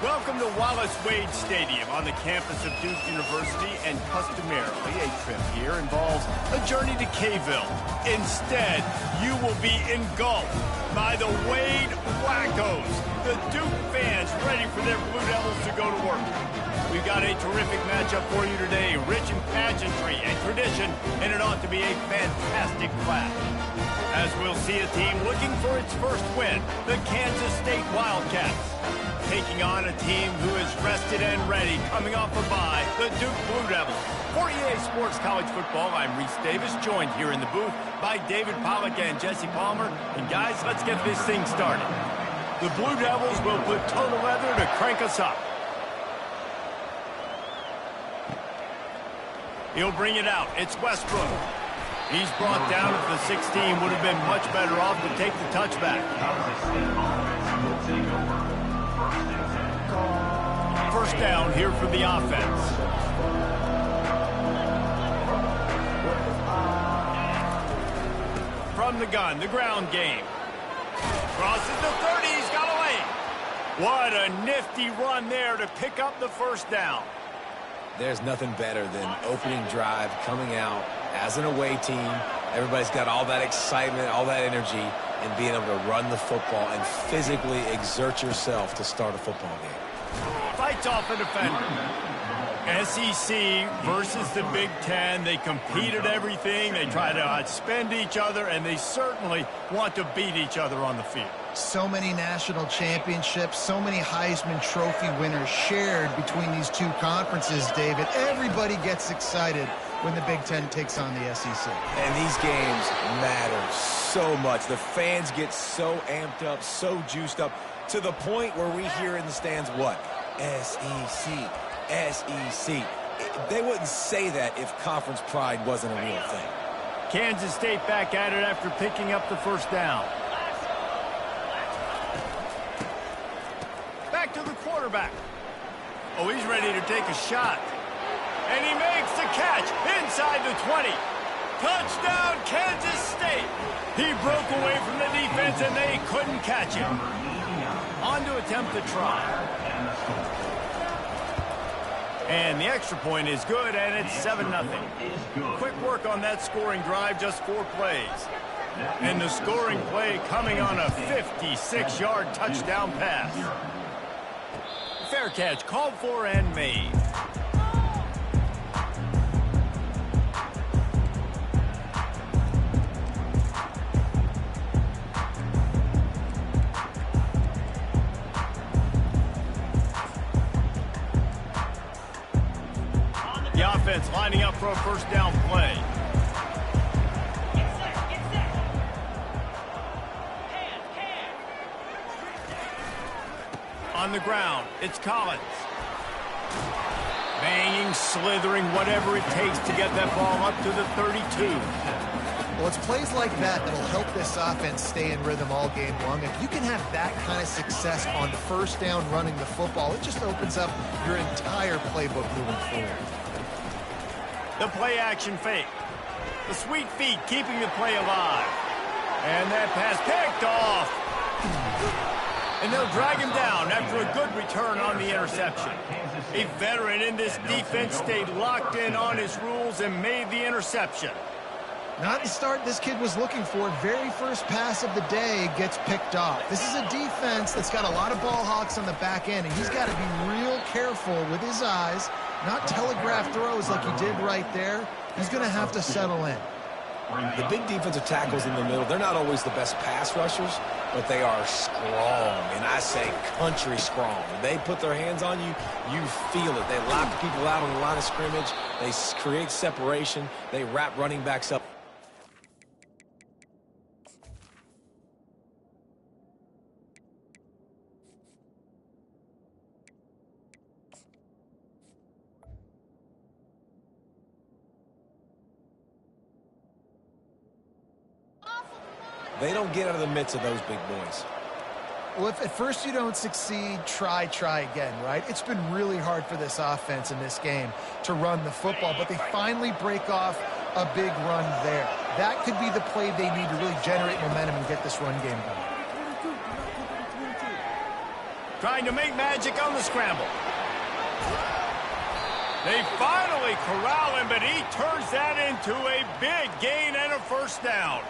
Welcome to Wallace Wade Stadium on the campus of Duke University, and customarily a trip here involves a journey to K-ville. Instead, you will be engulfed by the Wade Wackos, the Duke fans ready for their Blue Devils to go to work. We've got a terrific matchup for you today, rich in pageantry and tradition, and it ought to be a fantastic clash. As we'll see a team looking for its first win, the Kansas State Wildcats, taking on a team who is rested and ready, coming off a bye, the Duke Blue Devils. For EA Sports College Football, I'm Reese Davis, joined here in the booth by David Pollack and Jesse Palmer. And guys, let's get this thing started. The Blue Devils will put total leather to crank us up. He'll bring it out. It's Westbrook. He's brought down at the 16. Would have been much better off to take the touchback. First down here for the offense. From the gun, the ground game. Crosses the 30. He's got away. What a nifty run there to pick up the first down. There's nothing better than opening drive, coming out as an away team. Everybody's got all that excitement, all that energy, and being able to run the football and physically exert yourself to start a football game. Fights off a defender. SEC versus the Big Ten. They compete at everything. They try to outspend each other, and they certainly want to beat each other on the field. So many national championships, so many Heisman Trophy winners shared between these two conferences, David. Everybody gets excited when the Big Ten takes on the SEC. And these games matter so much. The fans get so amped up, so juiced up, to the point where we hear in the stands, what? SEC, SEC. They wouldn't say that if conference pride wasn't a real thing. Kansas State back at it after picking up the first down. Back to the quarterback. Oh, he's ready to take a shot. And he makes the catch inside the 20. Touchdown, Kansas State. He broke away from the defense, and they couldn't catch him. On to attempt the try. And the extra point is good, and it's 7-0. Quick work on that scoring drive, just 4 plays. And the scoring play coming on a 56-yard touchdown pass. Fair catch, called for and made. The offense lining up for a first down play. On the ground, it's Collins. Banging, slithering, whatever it takes to get that ball up to the 32. Well, it's plays like that that'll help this offense stay in rhythm all game long. If you can have that kind of success on first down running the football, it just opens up your entire playbook moving forward. The play action fake. The sweet feet keeping the play alive. And that pass picked off. And they'll drag him down after a good return on the interception. A veteran in this defense stayed locked in on his rules and made the interception. Not the start this kid was looking for. Very first pass of the day gets picked off. This is a defense that's got a lot of ball hawks on the back end, and he's got to be real careful with his eyes, not telegraph throws like he did right there. He's going to have to settle in. The big defensive tackles in the middle, they're not always the best pass rushers, but they are strong, and I say country strong. When they put their hands on you, you feel it. They lock people out on the line of scrimmage. They create separation. They wrap running backs up. They don't get out of the midst of those big boys. Well, if at first you don't succeed, try again, right? It's been really hard for this offense in this game to run the football, but they finally break off a big run there. That could be the play they need to really generate momentum and get this run game going. trying to make magic on the scramble. They finally corral him, but he turns that into a big gain and a first down.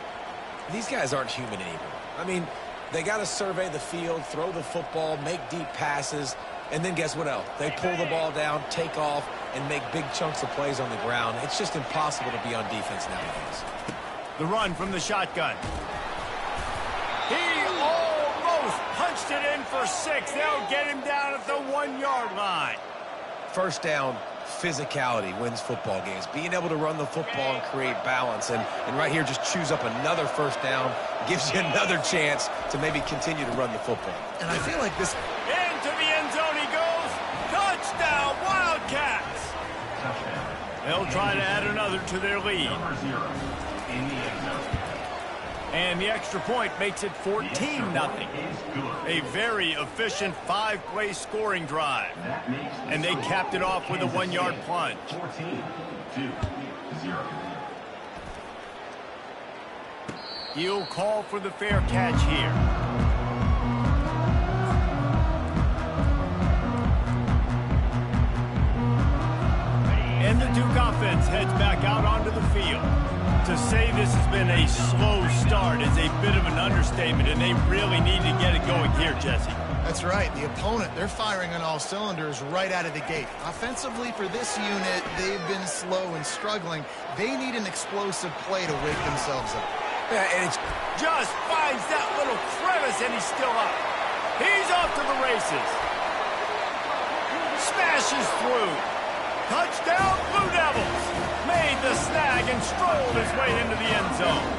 These guys aren't human anymore. I mean, they got to survey the field, throw the football, make deep passes, and then guess what else? They pull the ball down, take off, and make big chunks of plays on the ground. It's just impossible to be on defense nowadays. The run from the shotgun. He almost punched it in for 6. They'll get him down at the 1-yard line. First down, physicality wins football games. Being able to run the football and create balance. And right here, just choose up another first down. Gives you another chance to maybe continue to run the football. And I feel like this... Into the end zone he goes. Touchdown, Wildcats. They'll try to add another to their lead. And the extra point makes it 14-0. A very efficient 5-play scoring drive. And they capped it off with a 1-yard plunge. 14-0. He'll call for the fair catch here. And the Duke offense heads back out onto the field. To say this has been a slow start is a bit of an understatement, and they really need to get it going here, Jesse. That's right. The opponent, they're firing on all cylinders right out of the gate. Offensively for this unit, they've been slow and struggling. They need an explosive play to wake themselves up. Yeah, and it's just finds that little crevice, and he's still up. He's off to the races. Smashes through. Touchdown, Blue Devils. Made the snag and strolled his way into the end zone.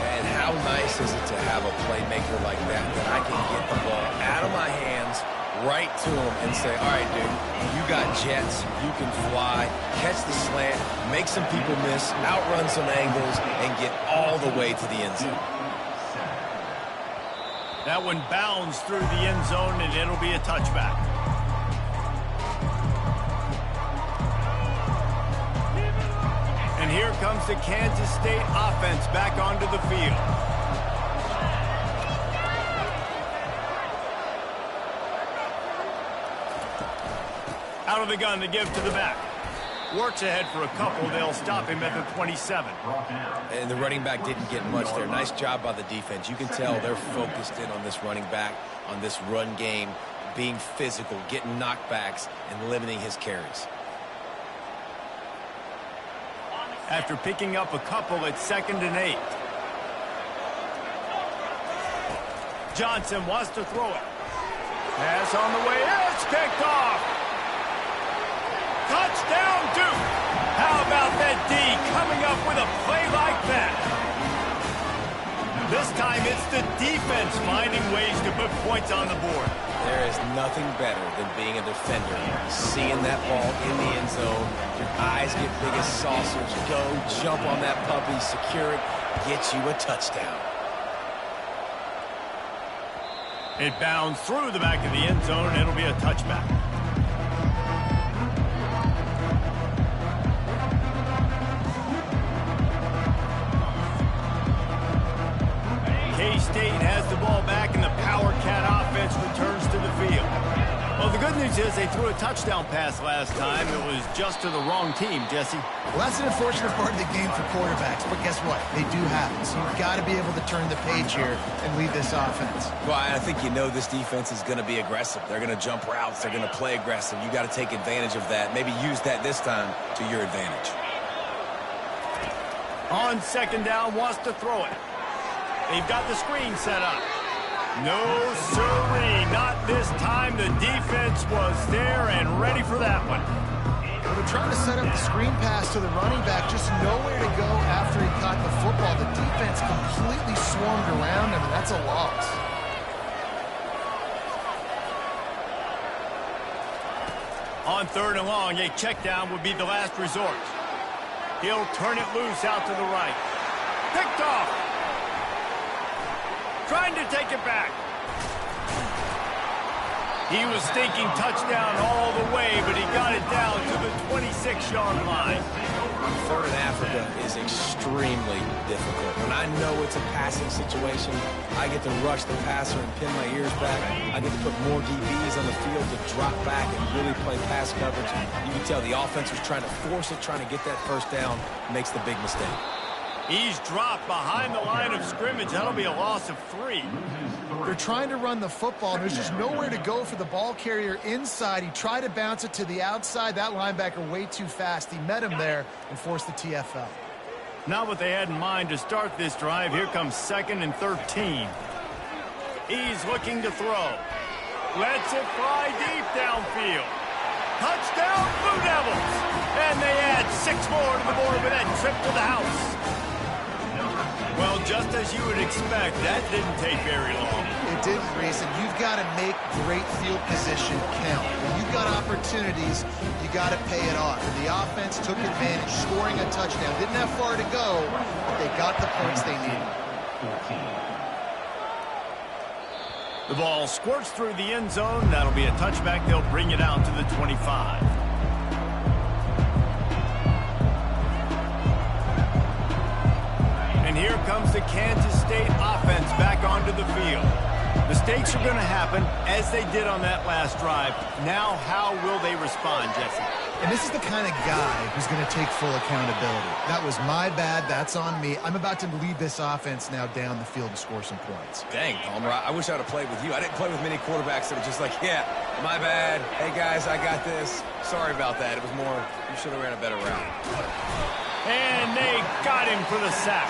And how nice is it to have a playmaker like that I can get the ball out of my hands, right to him, and say, all right, dude, you got jets, you can fly, catch the slant, make some people miss, outrun some angles, and get all the way to the end zone. That one bounds through the end zone, and it'll be a touchback. And here comes the Kansas State offense back onto the field. Out of the gun to give to the back. Works ahead for a couple. They'll stop him at the 27. And the running back didn't get much there. Nice job by the defense. You can tell they're focused in on this running back, on this run game, being physical, getting knockbacks, and limiting his carries. After picking up a couple at 2nd and 8. Johnson wants to throw it. Pass on the way. It's picked off. Touchdown, Duke. How about that D coming up with a play like that? This time it's the defense finding ways to put points on the board. There is nothing better than being a defender. Seeing that ball in the end zone, your eyes get big as saucers. Go, jump on that puppy, secure it, get you a touchdown. It bounds through the back of the end zone, and it'll be a touchback. K-State has the ball back, and the Power Cat offense returns to the field. Well, the good news is they threw a touchdown pass last time. It was just to the wrong team, Jesse. Well, that's an unfortunate part of the game for quarterbacks, but guess what? They do have it, so you've got to be able to turn the page here and lead this offense. Well, I think you know this defense is going to be aggressive. They're going to jump routes. They're going to play aggressive. You got to take advantage of that. Maybe use that this time to your advantage. On 2nd down, wants to throw it. They've got the screen set up. No, sirree, not this time. The defense was there and ready for that one. Well, they're trying to set up the screen pass to the running back, just nowhere to go after he caught the football. The defense completely swarmed around him, and that's a loss. On 3rd and long, a check down would be the last resort. He'll turn it loose out to the right. Picked off. Trying to take it back. He was thinking touchdown all the way, but he got it down to the 26-yard line. Third and Africa is extremely difficult. When I know it's a passing situation, I get to rush the passer and pin my ears back. I get to put more DBs on the field to drop back and really play pass coverage. You can tell the offense was trying to force it, trying to get that first down, makes the big mistake. He's dropped behind the line of scrimmage. That'll be a loss of 3. They're trying to run the football, and there's just nowhere to go for the ball carrier inside. He tried to bounce it to the outside. That linebacker way too fast. He met him there and forced the TFL. Not what they had in mind to start this drive. Here comes 2nd and 13. He's looking to throw. Lets it fly deep downfield. Touchdown, Blue Devils! And they add 6 more to the board with that trip to the house. Well, just as you would expect, that didn't take very long. It didn't, Reese, and you've got to make great field position count. When you've got opportunities, you got to pay it off. And the offense took advantage, scoring a touchdown. Didn't have far to go, but they got the points they needed. The ball squirts through the end zone. That'll be a touchback. They'll bring it out to the 25. And here comes the Kansas State offense back onto the field. Mistakes are going to happen, as they did on that last drive. Now, how will they respond, Jesse? And this is the kind of guy who's going to take full accountability. That was my bad. That's on me. I'm about to lead this offense now down the field to score some points. Dang, Palmer, I wish I would have played with you. I didn't play with many quarterbacks that are just like, yeah, my bad. Hey, guys, I got this. Sorry about that. It was more, you should have ran a better route. And they got him for the sack.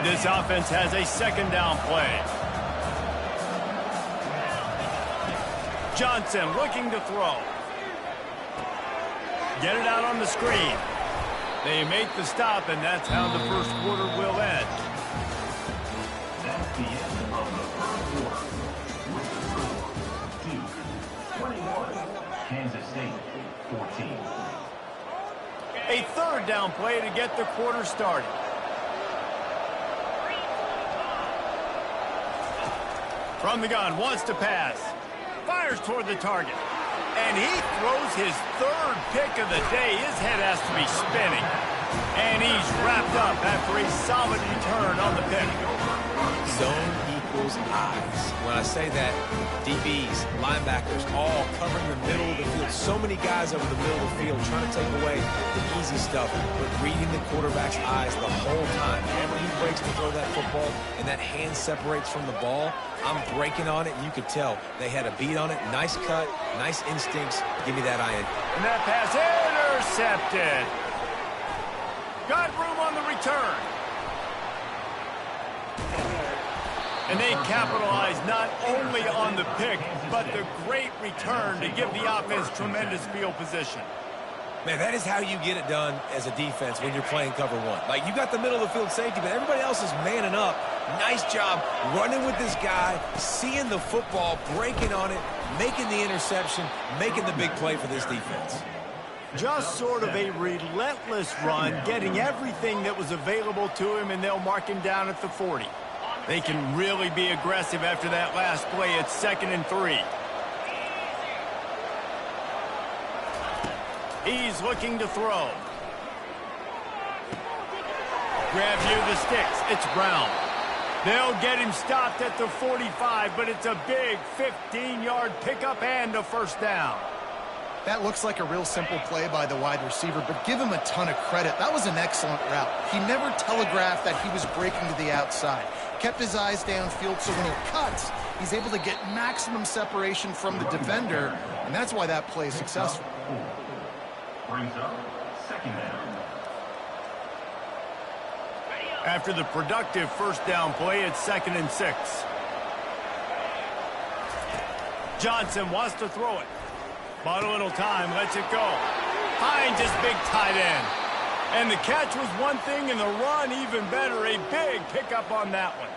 This offense has a 2nd down play. Johnson looking to throw. Get it out on the screen. They make the stop, and that's how the first quarter will end. That's the end of the first quarter. With the score, 21, Kansas State 14. A 3rd down play to get the quarter started. From the gun, wants to pass. Fires toward the target. And he throws his 3rd pick of the day. His head has to be spinning. And he's wrapped up after a solid return on the pick. Zone equals eyes. When I say that, DBs, linebackers, all covering the middle of the field. So many guys over the middle of the field trying to take away the easy stuff, but reading the quarterback's eyes the whole time. Whenever he breaks to throw that football and that hand separates from the ball, I'm breaking on it, and you could tell they had a beat on it. Nice cut, nice instincts. Give me that iron. And that pass intercepted. Got room on the return. And they capitalized not only on the pick, but the great return to give the offense tremendous field position. Man, that is how you get it done as a defense when you're playing cover 1. Like, you got the middle of the field safety, but everybody else is manning up. Nice job running with this guy, seeing the football, breaking on it, making the interception, making the big play for this defense. Just sort of a relentless run, getting everything that was available to him, and they'll mark him down at the 40. They can really be aggressive after that last play. It's 2nd and 3. He's looking to throw. Grabs you the sticks. It's Brown. They'll get him stopped at the 45, but it's a big 15-yard pickup and a 1st down. That looks like a real simple play by the wide receiver, but give him a ton of credit. That was an excellent route. He never telegraphed that he was breaking to the outside. Kept his eyes downfield, so when he cuts, he's able to get maximum separation from the defender, and that's why that play is successful. Brings up 2nd down. After the productive 1st down play, it's 2nd and 6. Johnson wants to throw it. Bought a little time, lets it go. Finds his big tight end. And the catch was one thing, and the run even better. A big pickup on that one.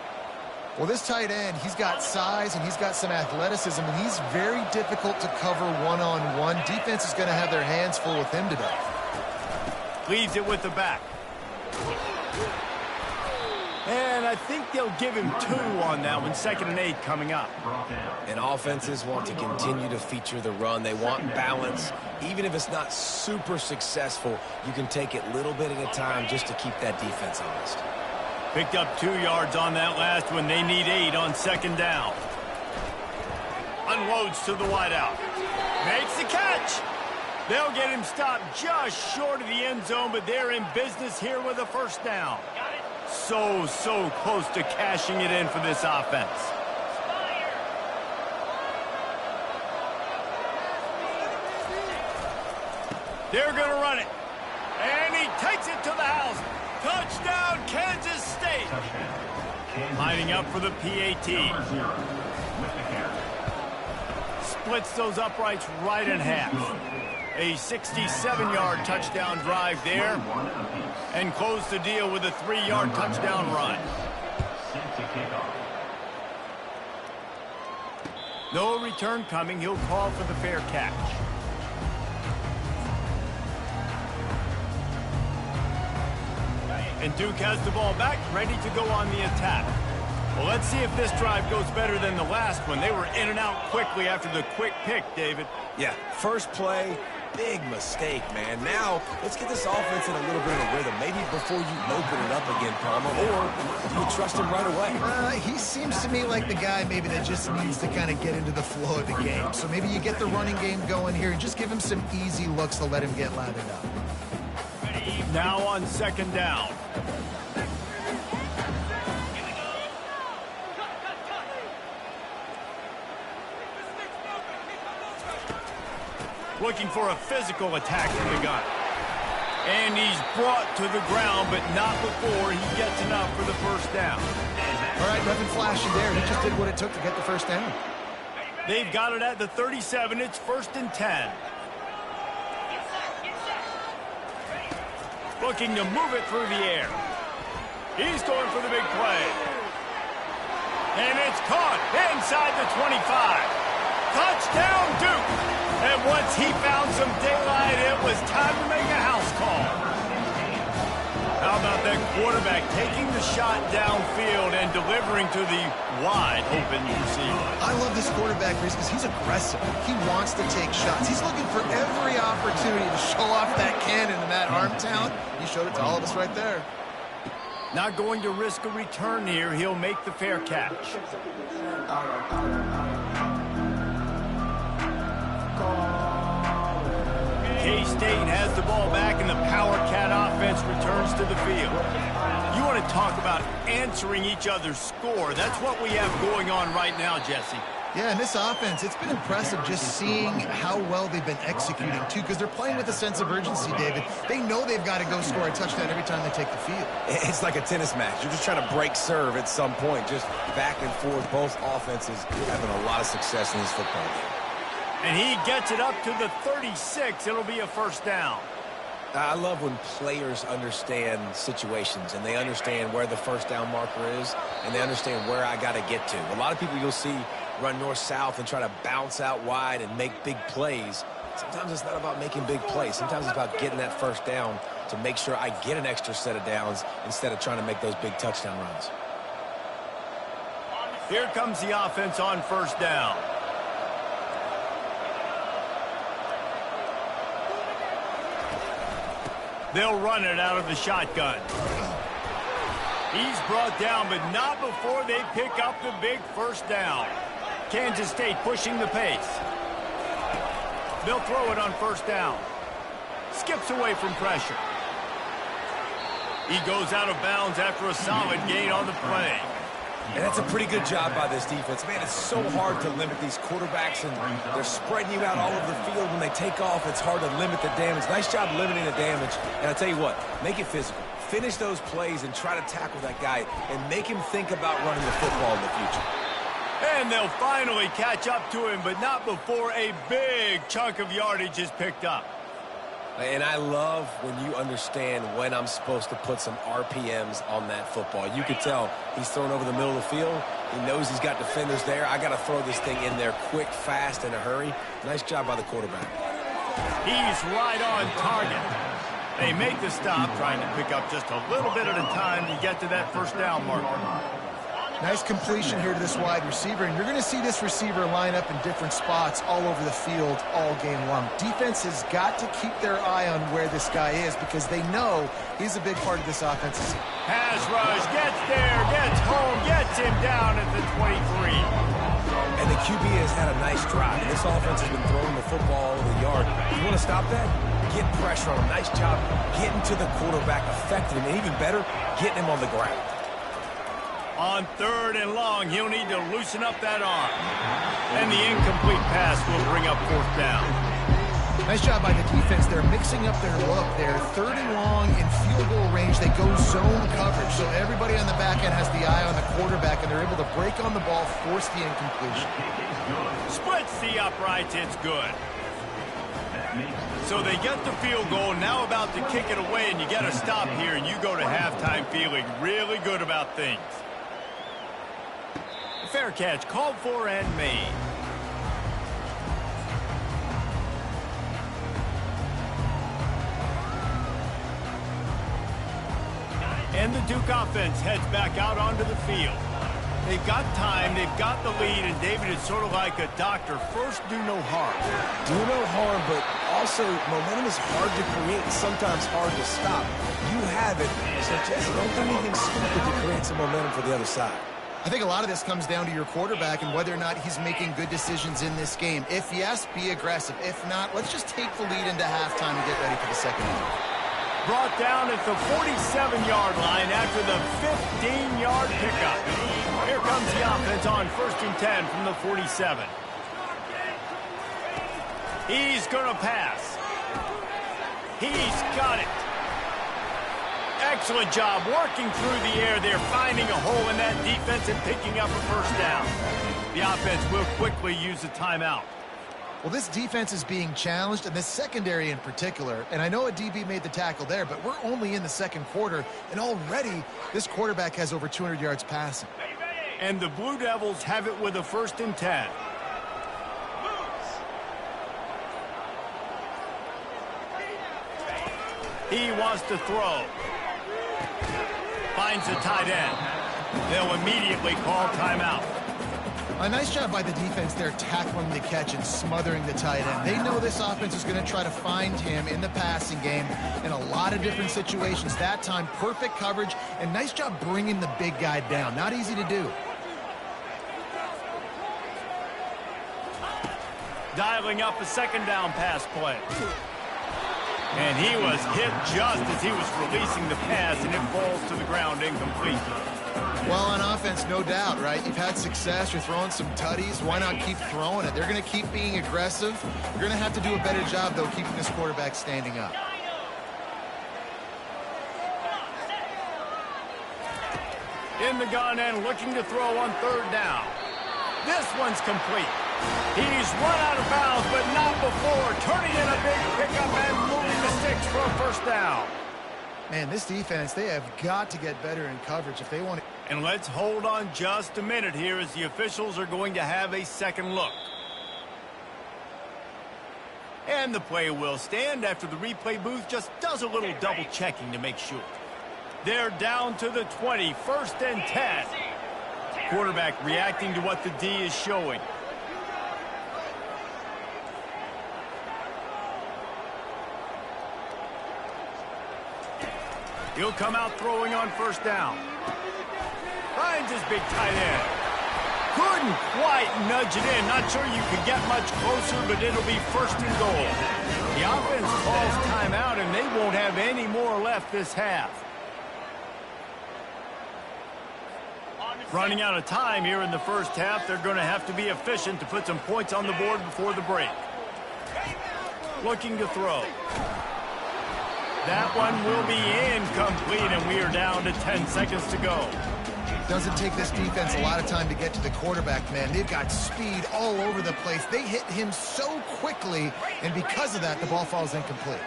Well, this tight end, he's got size and he's got some athleticism, and he's very difficult to cover one-on-one. Defense is going to have their hands full with him today. Leaves it with the back. And I think they'll give him 2 on that one. 2nd and 8 coming up. And offenses want to continue to feature the run. They want balance. Even if it's not super successful, you can take it little bit at a time just to keep that defense honest. Picked up 2 yards on that last one. They need 8 on 2nd down. Unloads to the wideout. Makes the catch. They'll get him stopped just short of the end zone, but they're in business here with a 1st down. So close to cashing it in for this offense. They're going to run it. And he takes it to the house. Touchdown, Kansas State. Lining up for the PAT. Splits those uprights right in half. A 67-yard touchdown drive there. And close the deal with a 3-yard touchdown run. No return coming. He'll call for the fair catch. And Duke has the ball back, ready to go on the attack. Well, let's see if this drive goes better than the last one. They were in and out quickly after the quick pick, David. Yeah, first play, big mistake, man. Now, let's get this offense in a little bit of a rhythm. Maybe before you open it up again, Palmer, or do you trust him right away? He seems to me like the guy maybe that just needs to kind of get into the flow of the game. So maybe you get the running game going here and just give him some easy looks to let him get lathered up. Now on 2nd down. Looking for a physical attack from the gun. And he's brought to the ground, but not before he gets enough for the 1st down. All right, nothing flashy there. He just did what it took to get the 1st down. They've got it at the 37. It's 1st and 10. Looking to move it through the air. He's going for the big play. And it's caught inside the 25. Touchdown, Duke. And once he found some daylight, it was time to make a house call. How about that quarterback taking the shot downfield and delivering to the wide open receiver? I love this quarterback, Reese, because he's aggressive. He wants to take shots. He's looking for every opportunity to show off that cannon and that arm talent. He showed it to all of us right there. Not going to risk a return here. He'll make the fair catch. K-State has the ball back, and the Power Cat offense returns to the field. You want to talk about answering each other's score. That's what we have going on right now, Jesse. Yeah, and this offense, it's been impressive just seeing how well they've been executing, too, because they're playing with a sense of urgency, David. They know they've got to go score a touchdown every time they take the field. It's like a tennis match. You're just trying to break serve at some point, just back and forth. Both offenses having a lot of success in this football game. And he gets it up to the 36. It'll be a 1st down. I love when players understand situations and they understand where the 1st down marker is and they understand where I got to get to. A lot of people you'll see run north-south and try to bounce out wide and make big plays. Sometimes it's not about making big plays. Sometimes it's about getting that 1st down to make sure I get an extra set of downs instead of trying to make those big touchdown runs. Here comes the offense on 1st down. They'll run it out of the shotgun. He's brought down, but not before they pick up the big 1st down. Kansas State pushing the pace. They'll throw it on 1st down. Skips away from pressure. He goes out of bounds after a solid gain on the play. And that's a pretty good job by this defense. Man, it's so hard to limit these quarterbacks, and they're spreading you out all over the field. When they take off, it's hard to limit the damage. Nice job limiting the damage. And I'll tell you what, make it physical. Finish those plays and try to tackle that guy and make him think about running the football in the future. And they'll finally catch up to him, but not before a big chunk of yardage is picked up. And I love when you understand when I'm supposed to put some RPMs on that football. You could tell he's thrown over the middle of the field. He knows he's got defenders there. I got to throw this thing in there quick, fast, in a hurry. Nice job by the quarterback. He's right on target. They make the stop, trying to pick up just a little bit at a time to get to that first down marker. Nice completion here to this wide receiver, and you're going to see this receiver line up in different spots all over the field all game long. Defense has got to keep their eye on where this guy is because they know he's a big part of this offense. Pass rush, gets there, gets home, gets him down at the 23. And the QB has had a nice drive. And this offense has been throwing the football all over the yard. You want to stop that? Get pressure on him. Nice job getting to the quarterback, affecting him, and even better, getting him on the ground. On 3rd and long, he'll need to loosen up that arm. And the incomplete pass will bring up 4th down. Nice job by the defense. They're mixing up their look. They're 3rd and long in field goal range. They go zone coverage. So everybody on the back end has the eye on the quarterback, and they're able to break on the ball, force the incompletion. Splits the uprights. It's good. So they get the field goal, now about to kick it away, and you get a stop here, and you go to halftime feeling really good about things. Fair catch, called for and made. And the Duke offense heads back out onto the field. They've got time, they've got the lead, and David is sort of like a doctor. First, do no harm. Do no harm, but also momentum is hard to create and sometimes hard to stop. You have it, so Jesse, don't do anything stupid to create some momentum for the other side. I think a lot of this comes down to your quarterback and whether or not he's making good decisions in this game. If yes, be aggressive. If not, let's just take the lead into halftime and get ready for the second half. Brought down at the 47-yard line after the 15-yard pickup. Here comes the offense on 1st and 10 from the 47. He's going to pass. He's got it. Excellent job working through the air there, finding a hole in that defense and picking up a first down. The offense will quickly use a timeout. Well, this defense is being challenged, and this secondary in particular. And I know a DB made the tackle there, but we're only in the second quarter, and already this quarterback has over 200 yards passing. And the Blue Devils have it with a 1st and 10. He wants to throw. Finds the tight end. They'll immediately call timeout. A nice job by the defense there tackling the catch and smothering the tight end. They know this offense is going to try to find him in the passing game in a lot of different situations. That time, perfect coverage, and nice job bringing the big guy down. Not easy to do. Dialing up a 2nd down pass play. And he was hit just as he was releasing the pass, and it falls to the ground incomplete. Well, on offense, no doubt, right? You've had success. You're throwing some tutties. Why not keep throwing it? They're going to keep being aggressive. You're going to have to do a better job, though, keeping this quarterback standing up. In the gun and looking to throw on 3rd down. This one's complete. He's run out of bounds, but not before. Turning in a big pickup and moving the sticks for a first down. Man, this defense, they have got to get better in coverage if they want to. And let's hold on just a minute here as the officials are going to have a second look. And the play will stand after the replay booth just does a little double checking to make sure. They're down to the 20, 1st and 10. Quarterback reacting to what the D is showing. He'll come out throwing on 1st down. Finds his big tight end. Couldn't quite nudge it in. Not sure you could get much closer, but it'll be 1st and goal. The offense calls timeout, and they won't have any more left this half. Running out of time here in the first half. They're going to have to be efficient to put some points on the board before the break. Looking to throw. That one will be incomplete, and we are down to 10 seconds to go. Doesn't take this defense a lot of time to get to the quarterback, man. They've got speed all over the place. They hit him so quickly, and because of that, the ball falls incomplete.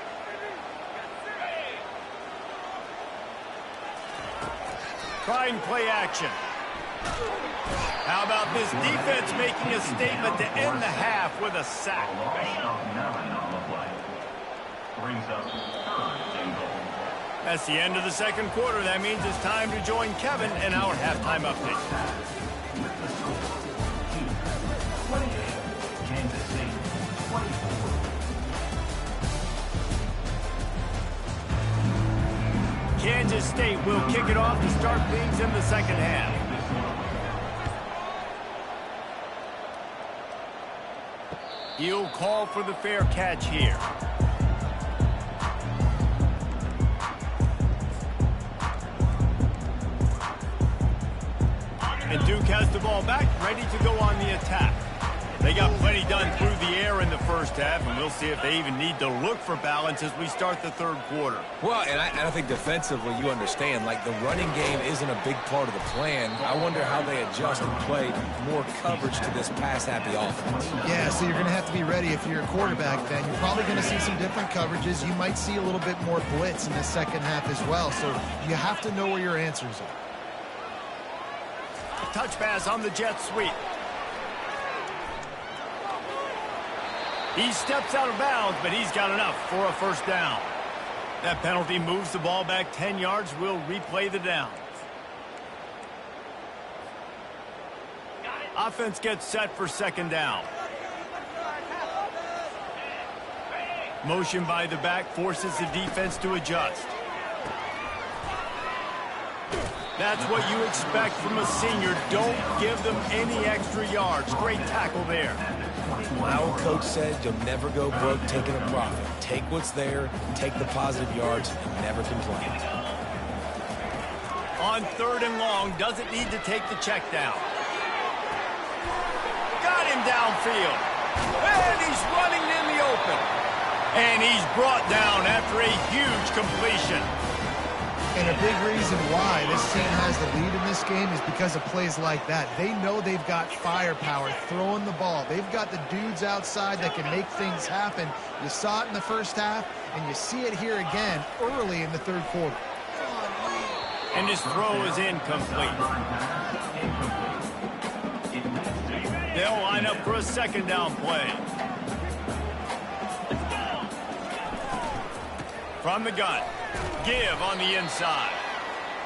Try and play action. How about this defense making a statement to end the half with a sack? Brings up 3rd and goal. That's the end of the second quarter. That means it's time to join Kevin in our halftime update. With the score, 28, Kansas State 24. Kansas State will kick it off to start things in the second half. He'll call for the fair catch here. And Duke has the ball back, ready to go on the attack. They got plenty done through the air in the first half, and we'll see if they even need to look for balance as we start the third quarter. Well, and I think defensively, you understand, like the running game isn't a big part of the plan. I wonder how they adjust and play more coverage to this pass-happy offense. Yeah, so you're going to have to be ready if you're a quarterback then. You're probably going to see some different coverages. You might see a little bit more blitz in the second half as well, so you have to know where your answers are. Touch pass on the jet sweep. He steps out of bounds, but he's got enough for a first down. That penalty moves the ball back 10 yards. We'll replay the downs. Offense gets set for second down. Motion by the back forces the defense to adjust. That's what you expect from a senior. Don't give them any extra yards. Great tackle there. My old coach said you'll never go broke taking a profit. Take what's there, take the positive yards, and never complain. On third and long, doesn't need to take the check down. Got him downfield. And he's running in the open. And he's brought down after a huge completion. And a big reason why this team has the lead in this game is because of plays like that. They know they've got firepower throwing the ball. They've got the dudes outside that can make things happen. You saw it in the first half, and you see it here again early in the third quarter. And his throw is incomplete. They'll line up for a second down play. From the gun. Give on the inside.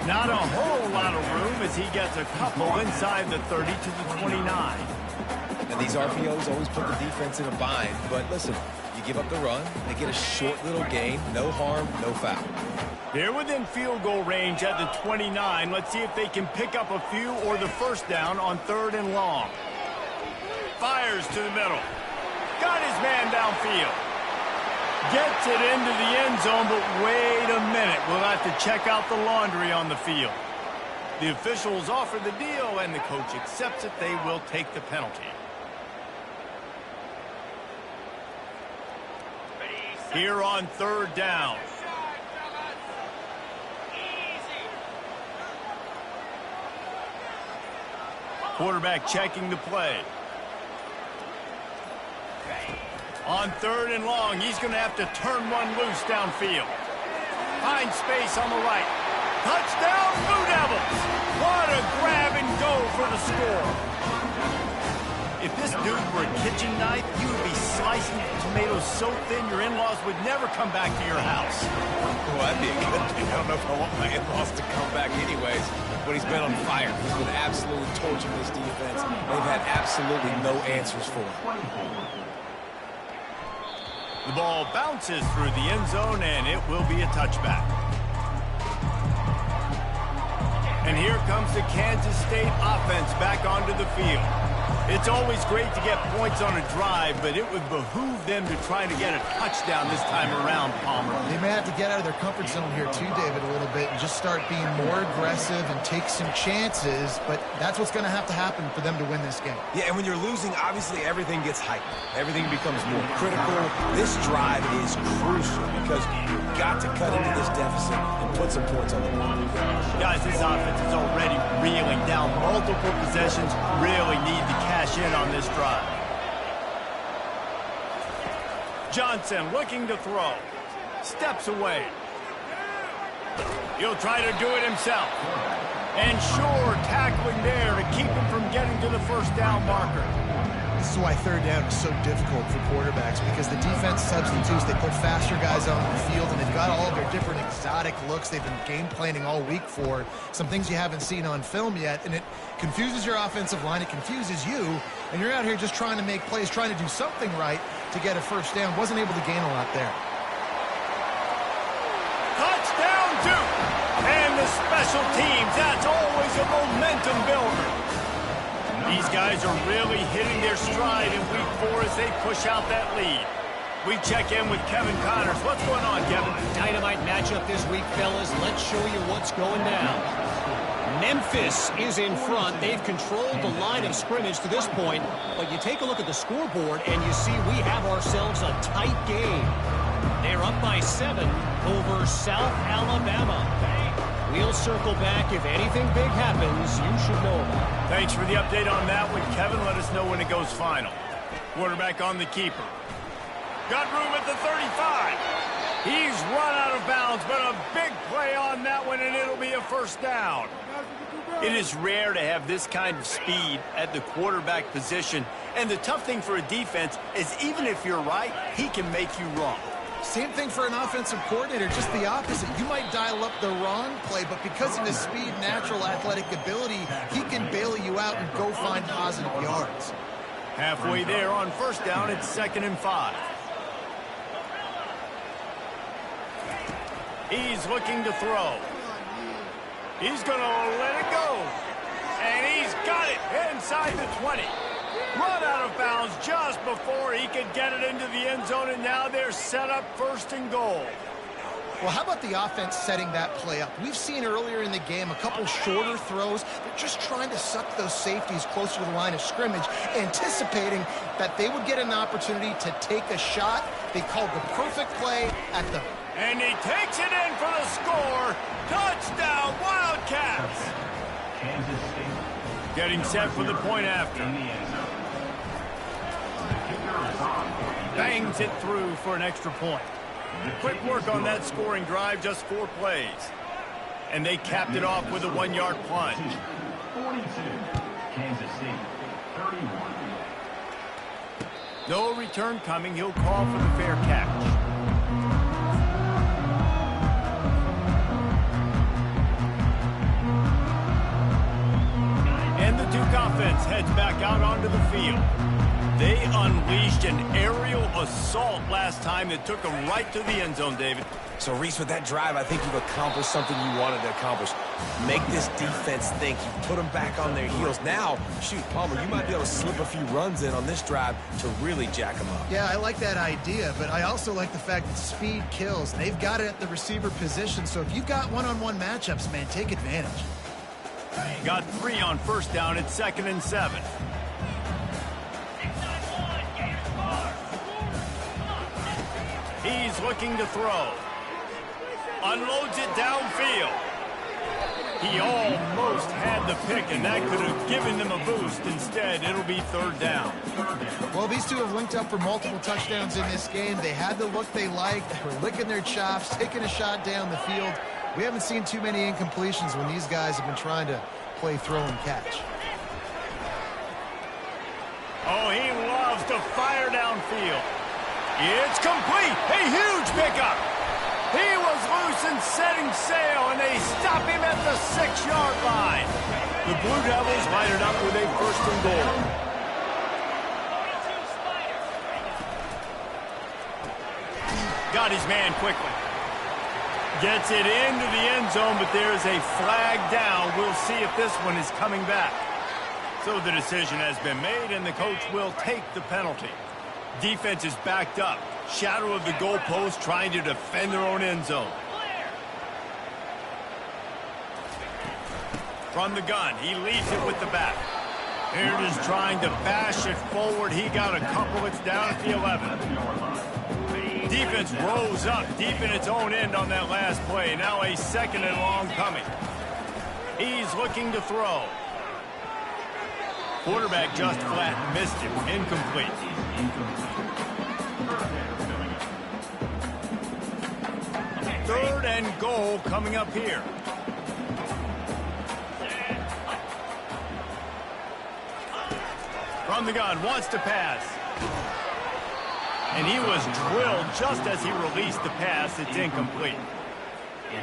Not a whole lot of room as he gets a couple inside the 30 to the 29. And these RPOs always put the defense in a bind. But listen, you give up the run, they get a short little gain, no harm, no foul. They're within field goal range at the 29. Let's see if they can pick up a few or the first down on third and long. Fires to the middle. Got his man downfield. Gets it into the end zone, but wait a minute. We'll have to check out the laundry on the field. The officials offer the deal, and the coach accepts it. They will take the penalty. Here on third down. Quarterback checking the play. On third and long, he's going to have to turn one loose downfield. Finds space on the right. Touchdown, Blue Devils! What a grab and go for the score. If this dude were a kitchen knife, you would be slicing tomatoes so thin your in-laws would never come back to your house. Well, that'd be a good thing. I don't know if I want my in-laws to come back anyways, but he's been on fire. He's been absolutely torching this defense. They've had absolutely no answers for him. The ball bounces through the end zone, and it will be a touchback. And here comes the Kansas State offense back onto the field. It's always great to get points on a drive, but it would behoove them to try to get a touchdown this time around, Palmer. They may have to get out of their comfort zone here too, David, a little bit and just start being more aggressive and take some chances, but that's what's going to happen for them to win this game. Yeah, and when you're losing, obviously everything gets heightened. Everything becomes more critical. This drive is crucial because you've got to cut into this deficit and put some points on the board. Guys, this offense is already reeling down multiple possessions. Really need to cash in on this drive. Johnson looking to throw. Steps away. He'll try to do it himself. And sure, tackling there to keep him from getting to the first down marker. This is why third down is so difficult for quarterbacks, because the defense substitutes. They put faster guys on the field, and they've got all of their different exotic looks they've been game planning all week for, some things you haven't seen on film yet, and it confuses your offensive line. It confuses you, and you're out here just trying to make plays, trying to do something right to get a first down. Wasn't able to gain a lot there. Touchdown, Duke! And the special teams, that's always a momentum builder. These guys are really hitting their stride in week 4 as they push out that lead. We check in with Kevin Connors. What's going on, Kevin? Dynamite matchup this week, fellas. Let's show you what's going down. Memphis is in front. They've controlled the line of scrimmage to this point, but you take a look at the scoreboard and you see we have ourselves a tight game. They're up by 7 over South Alabama. We'll circle back. If anything big happens, you should know about it. Thanks for the update on that one, Kevin. Let us know when it goes final. Quarterback on the keeper. Got room at the 35. He's run out of bounds, but a big play on that one, and it'll be a first down. It is rare to have this kind of speed at the quarterback position, and the tough thing for a defense is even if you're right, he can make you wrong. Same thing for an offensive coordinator, just the opposite. You might dial up the wrong play, but because of his speed, natural athletic ability, he can bail you out and go find positive yards. Halfway there on first down, it's 2nd and 5. He's looking to throw. He's going to let it go. And he's got it inside the 20. Run out of bounds just before he could get it into the end zone, and now they're set up 1st and goal. Well, how about the offense setting that play up? We've seen earlier in the game a couple shorter throws. They're just trying to suck those safeties closer to the line of scrimmage, anticipating that they would get an opportunity to take a shot. They called the perfect play at the... And he takes it in for the score. Touchdown, Wildcats! Kansas State. Getting set for the point after. In the end zone. The kicker is on. Bangs it through for an extra point. Quick work on that scoring drive, just 4 plays. And they capped it off with a 1-yard plunge. 42. Kansas State. 31. No return coming. He'll call for the fair catch. And the Duke offense heads back out onto the field. They unleashed an aerial assault last time that took them right to the end zone, David. So, Reese, with that drive, I think you've accomplished something you wanted to accomplish. Make this defense think. You put them back on their heels. Now, shoot, Palmer, you might be able to slip a few runs in on this drive to really jack them up. Yeah, I like that idea, but I also like the fact that speed kills. They've got it at the receiver position, so if you've got one-on-one matchups, man, take advantage. Got 3 on first down at 2nd and 7. He's looking to throw. Unloads it downfield. He almost had the pick, and that could have given them a boost. Instead, it'll be 3rd down. Well, these two have linked up for multiple touchdowns in this game. They had the look they liked. They were licking their chops, taking a shot down the field. We haven't seen too many incompletions when these guys have been trying to play throw and catch. Oh, he loves to fire downfield. It's complete. A huge pickup. He was loose and setting sail, and they stop him at the 6-yard line. The Blue Devils line it up with a 1st and goal. Got his man quickly. Gets it into the end zone, but there's a flag down. We'll see if this one is coming back. So the decision has been made, and the coach will take the penalty. Defense is backed up. Shadow of the goalpost, trying to defend their own end zone. From the gun, he leads it with the back. Here it is trying to bash it forward. He got a couple. It's down at the 11. Defense rose up deep in its own end on that last play. Now a 2nd and long coming. He's looking to throw. Quarterback just flat missed him. Incomplete. 3rd and goal coming up here. From From the gun, wants to pass. And he was drilled just as he released the pass. It's incomplete.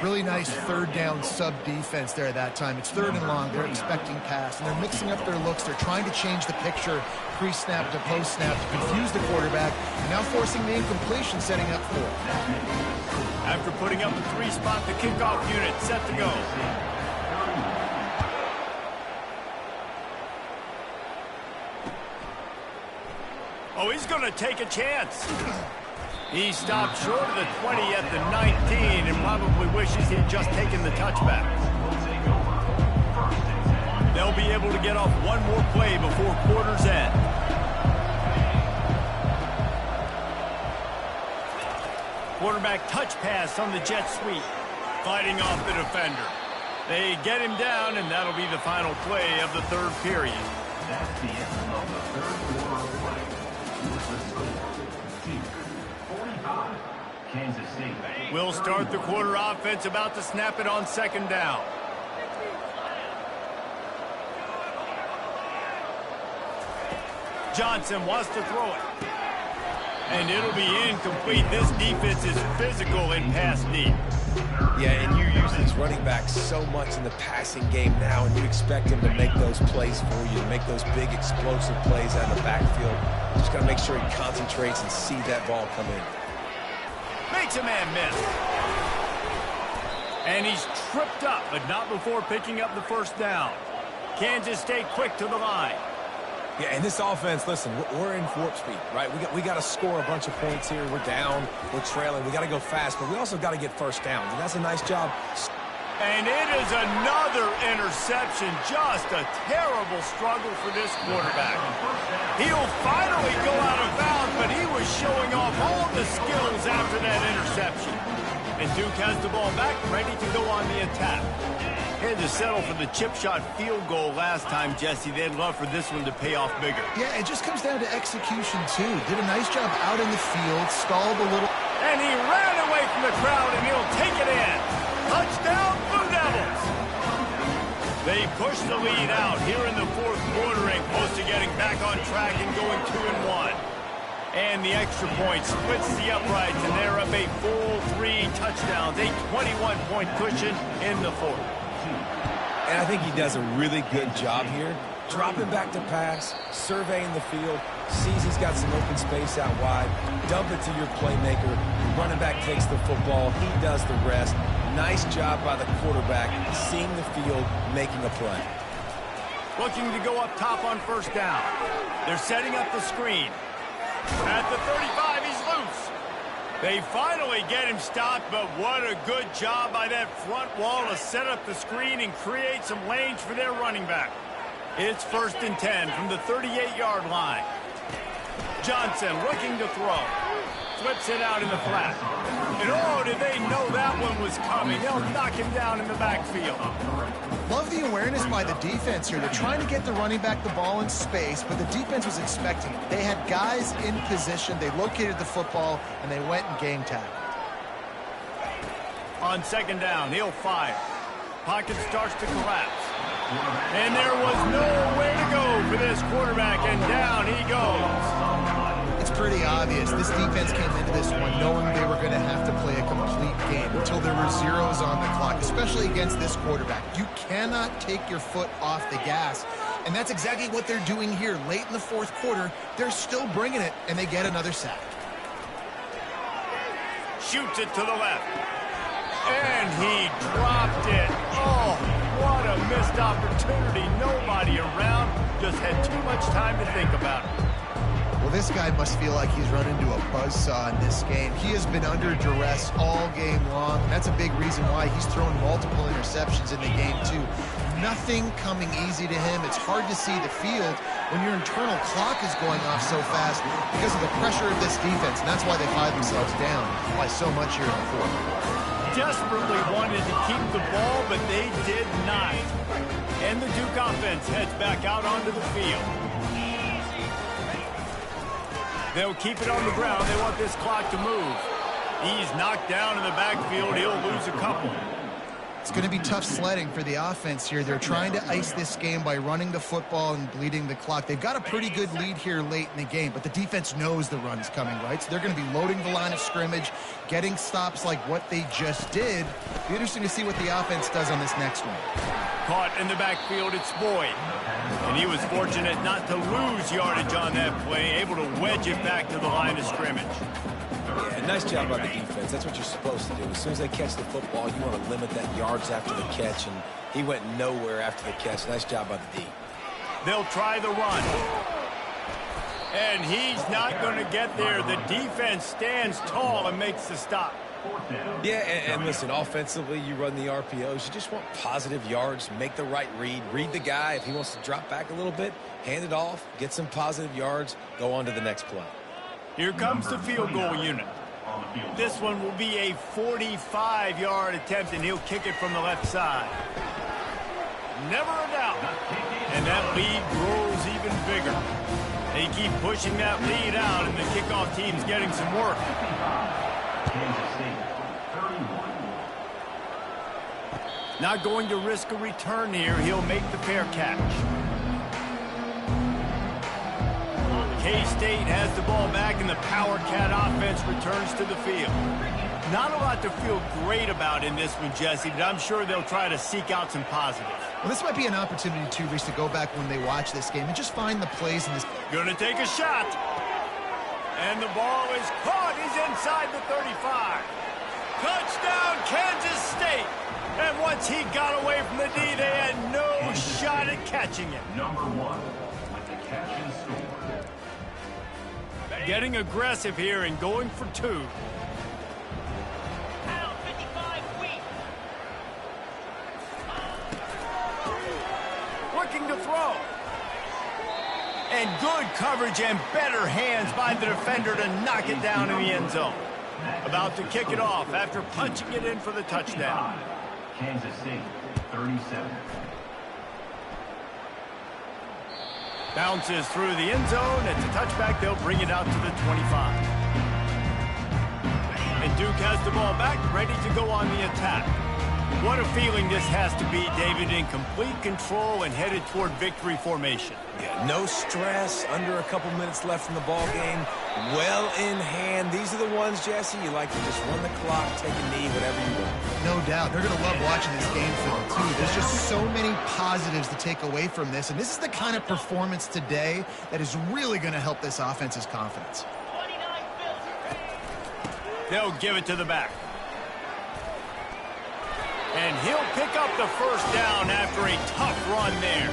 Really nice third down sub defense there at that time. It's 3rd and long. They're expecting pass, and they're mixing up their looks. They're trying to change the picture pre-snap to post-snap to confuse the quarterback, and now forcing the incompletion, setting up 4. After putting up a 3 spot, the kickoff unit set to go. Oh, he's going to take a chance. He stopped short of the 20 at the 19 and probably wishes he'd just taken the touchback. They'll be able to get off one more play before quarter's end. Quarterback touch pass on the jet sweep. Fighting off the defender. They get him down, and that'll be the final play of the 3rd period. That's the end of the 3rd quarter of play. With the score, Chiefs 45, Kansas State. We'll start the quarter offense, about to snap it on 2nd down. Johnson wants to throw it. And it'll be incomplete. This defense is physical in pass deep. Yeah, and you use these running backs so much in the passing game now, and you expect them to make those plays for you, to make those big explosive plays out of the backfield. Just got to make sure he concentrates and see that ball come in. Makes a man miss. And he's tripped up, but not before picking up the 1st down. Kansas State quick to the line. Yeah, and this offense, listen, we're in warp speed, right? We got to score a bunch of points here. We're down, we're trailing. We got to go fast, but we also got to get 1st downs, and that's a nice job. And it is another interception. Just a terrible struggle for this quarterback. He'll finally go out of bounds, but he was showing off all the skills after that interception. And Duke has the ball back, ready to go on the attack. Had to settle for the chip shot field goal last time, Jesse. They'd love for this one to pay off bigger. Yeah, it just comes down to execution, too. Did a nice job out in the field, stalled a little. And he ran away from the crowd, and he'll take it in. Touchdown, Blue Devils! They push the lead out here in the 4th quarter and close to getting back on track and going 2-1. And the extra point splits the uprights, and they're up a full 3 touchdowns, a 21-point cushion in the 4th. And I think he does a really good job here. Dropping back to pass, surveying the field, sees he's got some open space out wide, dump it to your playmaker. The running back takes the football, he does the rest. Nice job by the quarterback, seeing the field, making a play. Looking to go up top on 1st down. They're setting up the screen. At the 35, he's loose. They finally get him stopped, but what a good job by that front wall to set up the screen and create some lanes for their running back. It's 1st and 10 from the 38-yard line. Johnson looking to throw. Flips it out in the flat. And oh, did they know that one was coming. They'll knock him down in the backfield. Love the awareness by the defense here. They're trying to get the running back the ball in space, but the defense was expecting it. They had guys in position. They located the football, and they went and game tackle. On 2nd down, he'll fire. Pocket starts to collapse. And there was nowhere to go for this quarterback, and down he goes. It's pretty obvious. This defense came into this one knowing they were going to have to play a complete game until there were zeros on the clock, especially against this quarterback. You cannot take your foot off the gas, and that's exactly what they're doing here. Late in the 4th quarter, they're still bringing it, and they get another sack. Shoots it to the left. And he dropped it. Oh, what a missed opportunity. Nobody around. Just had too much time to think about it. Well, this guy must feel like he's run into a buzzsaw in this game. He has been under duress all game long, and that's a big reason why he's thrown multiple interceptions in the game, too. Nothing coming easy to him. It's hard to see the field when your internal clock is going off so fast because of the pressure of this defense, and that's why they find themselves down by so much here in the 4th. Desperately wanted to keep the ball, but they did not. And the Duke offense heads back out onto the field. They'll keep it on the ground. They want this clock to move. He's knocked down in the backfield. He'll lose a couple. It's going to be tough sledding for the offense here. They're trying to ice this game by running the football and bleeding the clock. They've got a pretty good lead here late in the game, but the defense knows the run's coming, right? So they're going to be loading the line of scrimmage, getting stops like what they just did. Be interesting to see what the offense does on this next one. Caught in the backfield, it's Boyd. And he was fortunate not to lose yardage on that play, able to wedge it back to the line of scrimmage. Yeah, nice job by the defense. That's what you're supposed to do. As soon as they catch the football, you want to limit that yards after the catch, and he went nowhere after the catch. Nice job by the D. They'll try the run. And he's not going to get there. The defense stands tall and makes the stop. Yeah, and listen, offensively, you run the RPOs. You just want positive yards, make the right read the guy. If he wants to drop back a little bit, hand it off, get some positive yards, go on to the next play. Here comes the field goal unit. This one will be a 45-yard attempt, and he'll kick it from the left side. Never a doubt. And that lead grows even bigger. They keep pushing that lead out, and the kickoff team's getting some work. Not going to risk a return here. He'll make the fair catch. K-State has the ball back, and the Power Cat offense returns to the field. Not a lot to feel great about in this one, Jesse, but I'm sure they'll try to seek out some positives. Well, this might be an opportunity, too, Reese, to go back when they watch this game and just find the plays in this. Gonna take a shot. And the ball is caught. He's inside the 35. Touchdown, Kansas State. And once he got away from the D, they had no shot at catching it. Number 1 with the catch and score. Getting aggressive here and going for 2. Looking to throw. And good coverage and better hands by the defender to knock it down in the end zone. About to kick it off after punching it in for the touchdown. Kansas State, 37. Bounces through the end zone. It's a touchback. They'll bring it out to the 25. And Duke has the ball back, ready to go on the attack. What a feeling this has to be, David, in complete control and headed toward victory formation. Yeah, no stress, under a couple minutes left in the ball game, well in hand. These are the ones, Jesse, you like to just run the clock, take a knee, whatever you want. No doubt. They're going to love watching this game film, too. There's just so many positives to take away from this, and this is the kind of performance today that is really going to help this offense's confidence. They'll give it to the back. And he'll pick up the first down after a tough run there.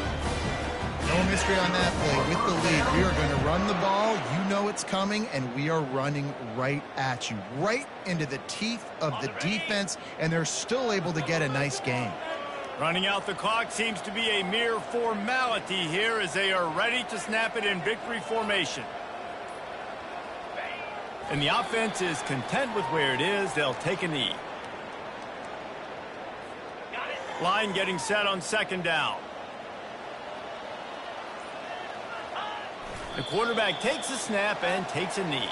No mystery on that play. With the lead, we are going to run the ball. You know it's coming, and we are running right at you, right into the teeth of the defense, and they're still able to get a nice gain. Running out the clock seems to be a mere formality here as they are ready to snap it in victory formation. And the offense is content with where it is. They'll take a knee. Line getting set on second down. The quarterback takes a snap and takes a knee.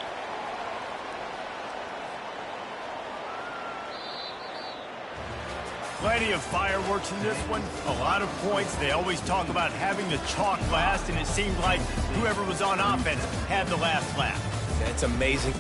Plenty of fireworks in this one. A lot of points. They always talk about having the chalk last, and it seemed like whoever was on offense had the last laugh. It's amazing.